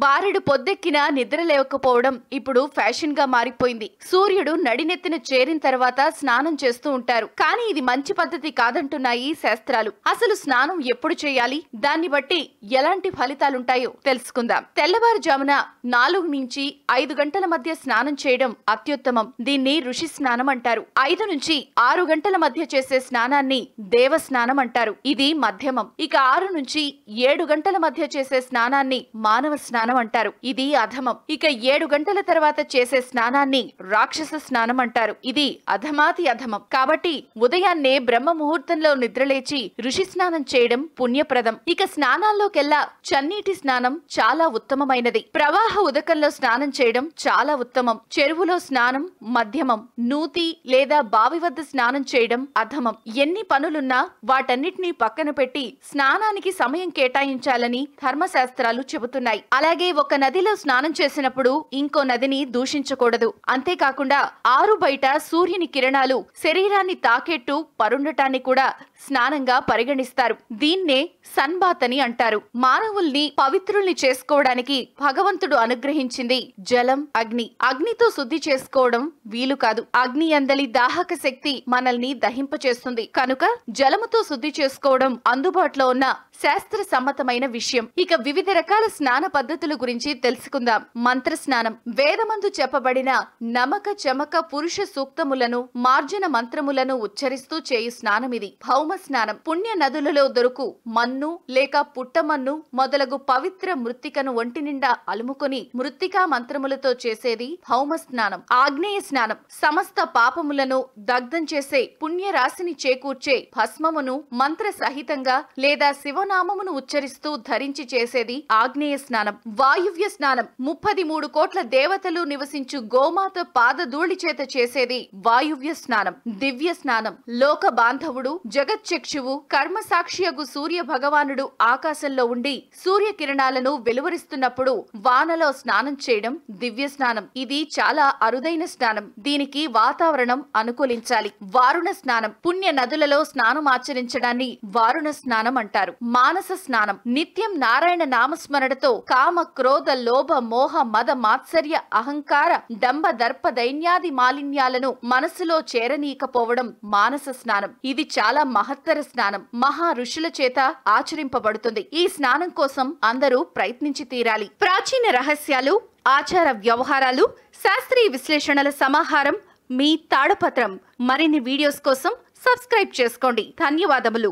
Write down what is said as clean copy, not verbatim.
బారెడు పొద్దెక్కినా నిద్ర లేవకపోవడం ఇప్పుడు ఫ్యాషన్ గా మారిపోయింది. సూర్యుడు నడినెత్తిన చేరిన తర్వాత స్నానం చేస్తూ ఉంటారు. కానీ ఇది మంచి పద్ధతి కాదంటున్నాయి శాస్త్రాలు. అసలు స్నానం ఎప్పుడు చేయాలి, దాన్ని బట్టి ఎలాంటి ఫలితాలుంటాయో తెలుసుకుందాం. తెల్లవారుజామున 4 నుంచి 5 గంటల మధ్య స్నానం చేయడం అత్యుత్తమం. దీన్ని ఋషి స్నానం అంటారు. 5 నుంచి 6 గంటల మధ్య చేసే స్నానాన్ని దేవ స్నానం అంటారు. ఇది మధ్యమం. ఇక 6 నుంచి 7 గంటల మధ్య చేసే స్నానాన్ని మానవ స్నానం అంటారు. ఇది అధమం. ఇక 7 గంటల తర్వాత చేసే స్నానాన్ని రాక్షస స్నానం అంటారు. ఇది అధమాతి అధమం. కాబట్టి ఉదయాన్నే బ్రహ్మ ముహూర్తంలో నిద్రలేచి ఋషి స్నానం చేయడం పుణ్యప్రదం. ఇక స్నానాల్లోకెల్లా చన్నీటి స్నానం చాలా ఉత్తమమైనది. ప్రవాహ ఉదకంలో స్నానం చేయడం చాలా ఉత్తమం. చెరువులో స్నానం మధ్యమం. నూతి లేదా బావి వద్ద స్నానం చేయడం అధమం. ఎన్ని పనులున్నా వాటన్నిటినీ పక్కన పెట్టి స్నానానికి సమయం కేటాయించాలని ధర్మశాస్త్రాలు చెబుతున్నాయి. అలాగే ఒక నదిలో స్నానం చేసినప్పుడు ఇంకో నదిని దూషించకూడదు. అంతేకాకుండా ఆరు బయట సూర్యుని కిరణాలు శరీరాన్ని తాకేట్టు పరుండటాన్ని కూడా స్నానంగా పరిగణిస్తారు. దీన్నే సన్బాత్ అని అంటారు. మానవుల్ని పవిత్రుల్ని చేసుకోవడానికి భగవంతుడు అనుగ్రహించింది జలం, అగ్ని. అగ్నితో శుద్ధి చేసుకోవడం వీలు కాదు. అగ్ని అందలి దాహక శక్తి మనల్ని దహింపచేస్తుంది. కనుక జలముతో శుద్ధి చేసుకోవడం అందుబాటులో ఉన్న శాస్త్ర సమ్మతమైన విషయం. ఇక వివిధ రకాల స్నాన పద్ధతుల గురించి తెలుసుకుందాం. మంత్ర స్నానం. వేదమందు చెప్పబడిన నమక చమక పురుష సూక్తములను మార్జన మంత్రములను ఉచ్చరిస్తూ చేయు స్నానమిది. భౌమ స్నానం. పుణ్య నదులలో దొరుకు మన్ను లేక పుట్టమన్ను మొదలగు పవిత్ర మృత్తికను ఒంటి నిండా అలుముకొని మృత్తికా మంత్రములతో చేసేది భౌమ స్నానం. ఆగ్నేయ స్నానం. సమస్త పాపములను దగ్ధం చేసే పుణ్య రాశిని చేకూర్చే భస్మమును మంత్ర సహితంగా లేదా శివనామమును ఉచ్చరిస్తూ ధరించి చేసేది ఆగ్నేయ స్నానం. వాయువ్య స్నానం. 33 కోట్ల దేవతలు నివసించు గోమాత పాదధూళి చేత చేసేది వాయువ్య స్నానం. దివ్య స్నానం. లోక బాంధవుడు జగచ్చక్షువు కర్మ సాక్షియగు సూర్య భగవానుడు ఆకాశంలో ఉండి సూర్య కిరణాలను వెలువరిస్తున్నప్పుడు వానలో స్నానం చేయడం దివ్య స్నానం. ఇది చాలా అరుదైన స్నానం. దీనికి వాతావరణం అనుకూలించాలి. వారుణ స్నానం. పుణ్య నదులలో స్నానం ఆచరించడాన్ని వారుణ స్నానం అంటారు. మానస స్నానం. నిత్యం నారాయణ నామస్మరణతో కామ క్రోధ లోభ మోహ మద మాత్సర్య అహంకార డంబ దర్ప దైన్యాది మాలిన్యాలను మనసులో చేరనీయకపోవడం మానస స్నానం. ఇది చాలా మహత్తర స్నానం. మహా ఋషుల చేత ఆచరింపబడుతుంది. ఈ స్నానం కోసం అందరూ ప్రయత్నించి తీరాలి. ప్రాచీన రహస్యాలు, ఆచార వ్యవహారాలు, శాస్త్రీయ విశ్లేషణల సమాహారం మీ తాడపత్రం. మరిన్ని వీడియోస్ కోసం సబ్స్క్రైబ్ చేసుకోండి. ధన్యవాదములు.